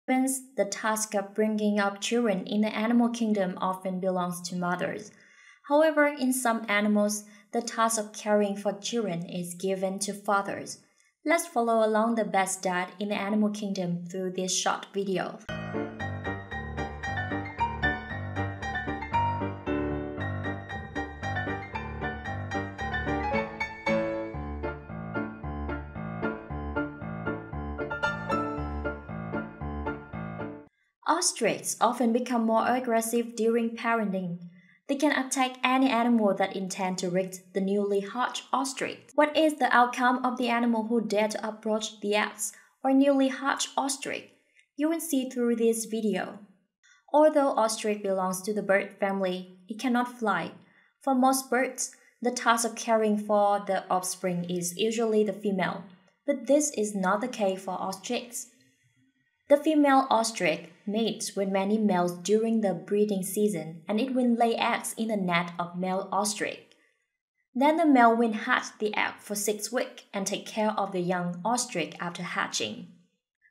Hence, the task of bringing up children in the animal kingdom often belongs to mothers. However, in some animals, the task of caring for children is given to fathers. Let's follow along the best dad in the animal kingdom through this short video. Ostriches often become more aggressive during parenting. They can attack any animal that intend to reach the newly hatched ostrich. What is the outcome of the animal who dare to approach the eggs or newly hatched ostrich? You will see through this video. Although ostrich belongs to the bird family, it cannot fly. For most birds, the task of caring for the offspring is usually the female, but this is not the case for ostriches. The female ostrich mates with many males during the breeding season, and it will lay eggs in the nest of male ostrich. Then the male will hatch the egg for 6 weeks and take care of the young ostrich after hatching.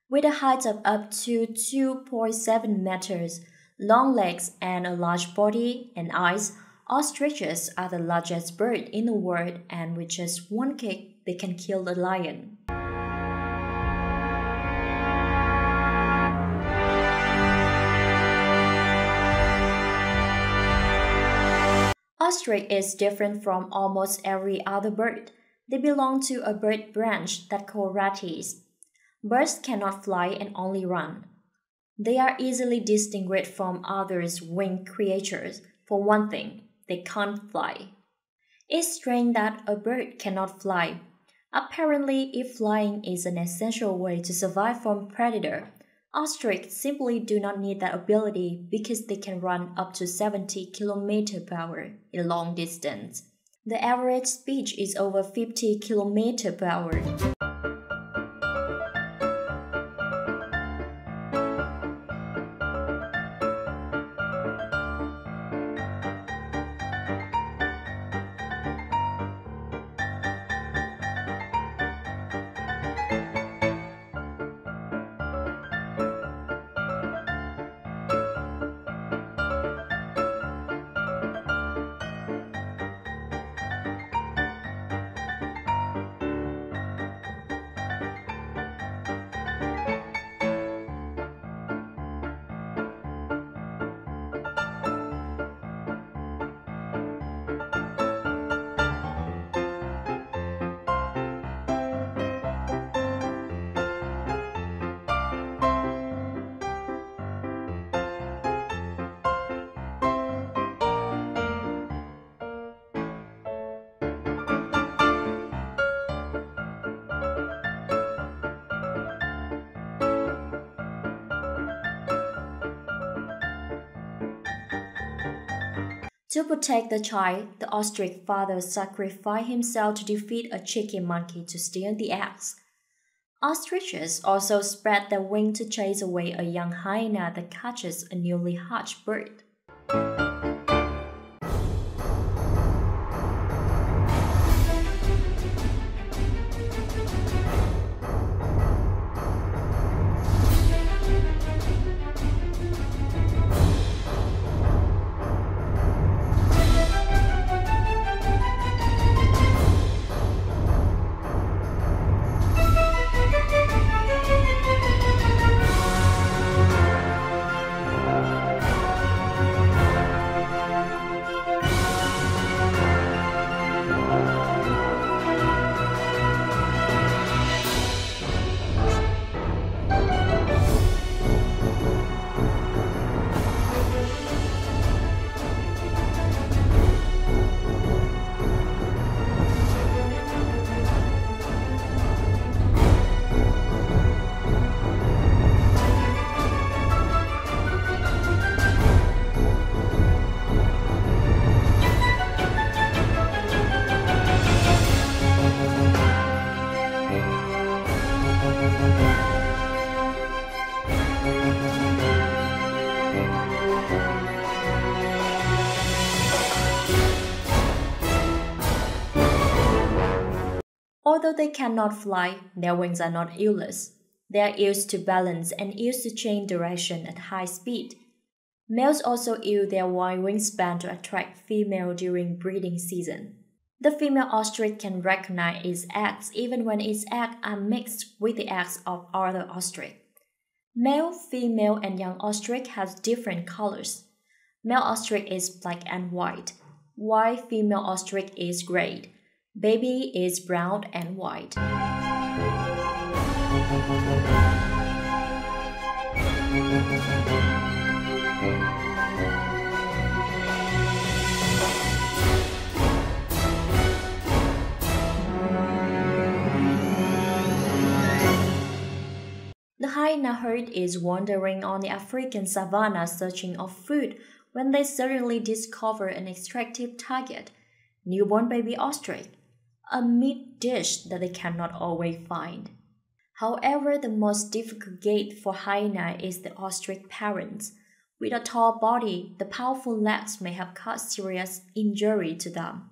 With a height of up to 2.7 meters, long legs and a large body and eyes, ostriches are the largest bird in the world, and with just one kick, they can kill a lion. Ostrich is different from almost every other bird. They belong to a bird branch that called rates. Birds cannot fly and only run. They are easily distinguished from other winged creatures. For one thing, they can't fly. It's strange that a bird cannot fly. Apparently, if flying is an essential way to survive from predator, ostriches simply do not need that ability because they can run up to 70 km/h in long distance. The average speed is over 50 km/h. To protect the child, the ostrich father sacrificed himself to defeat a chicken monkey to steal the eggs. Ostriches also spread their wings to chase away a young hyena that catches a newly hatched bird. Although they cannot fly, their wings are not useless. They are used to balance and used to change direction at high speed. Males also use their wide wingspan to attract females during breeding season. The female ostrich can recognize its eggs even when its eggs are mixed with the eggs of other ostrich. Male, female, and young ostrich have different colors. Male ostrich is black and white, while female ostrich is gray. Baby is brown and white. The hyena herd is wandering on the African savanna searching for food when they suddenly discover an attractive target, newborn baby ostrich, a meat dish that they cannot always find. However, the most difficult gate for hyena is the ostrich parents. With a tall body, the powerful legs may have caused serious injury to them.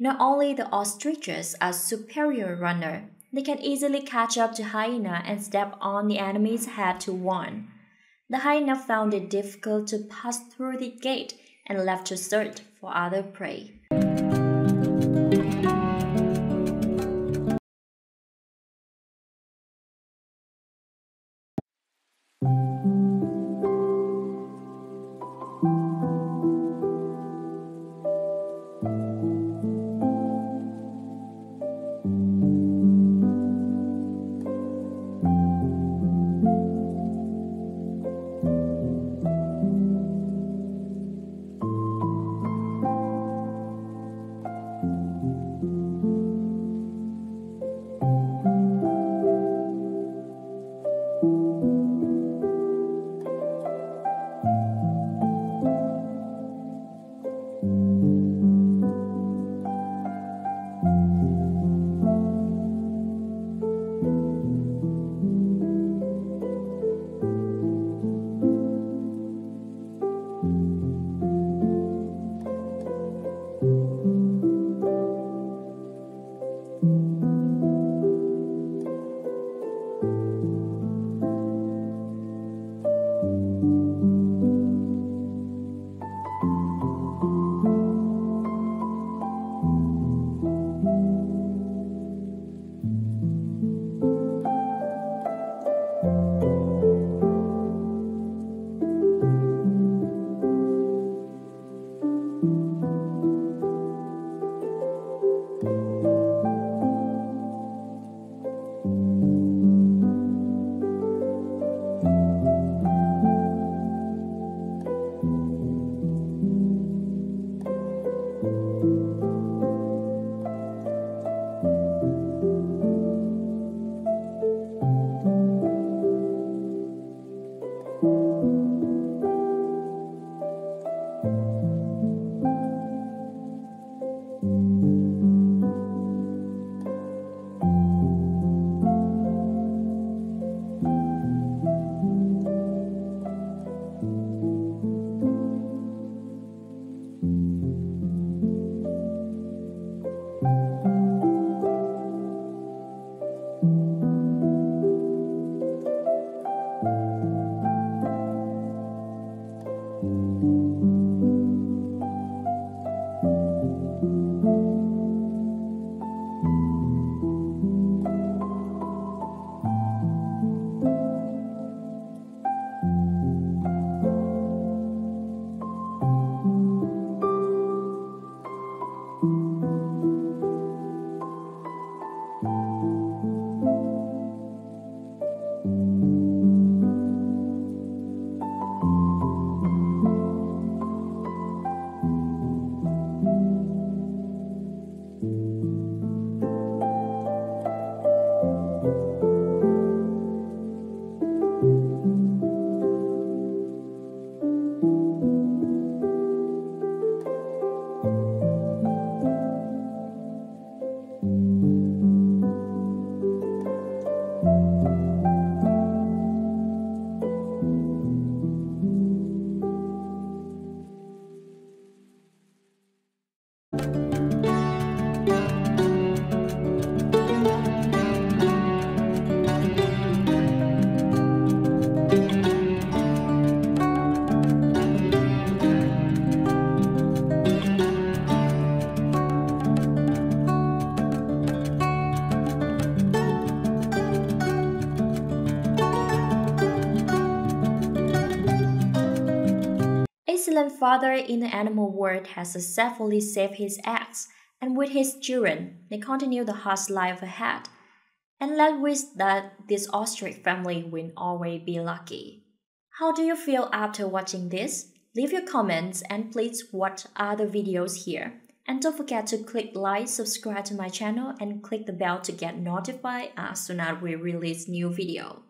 Not only the ostriches are superior runner, they can easily catch up to hyena and step on the enemy's head to win. The hyena found it difficult to pass through the gate and left to search for other prey. Excellent father in the animal world has successfully saved his eggs, and with his children, they continue the harsh life ahead. And let's wish that this ostrich family will always be lucky. How do you feel after watching this? Leave your comments and please watch other videos here. And don't forget to click like, subscribe to my channel and click the bell to get notified as soon as we release new video.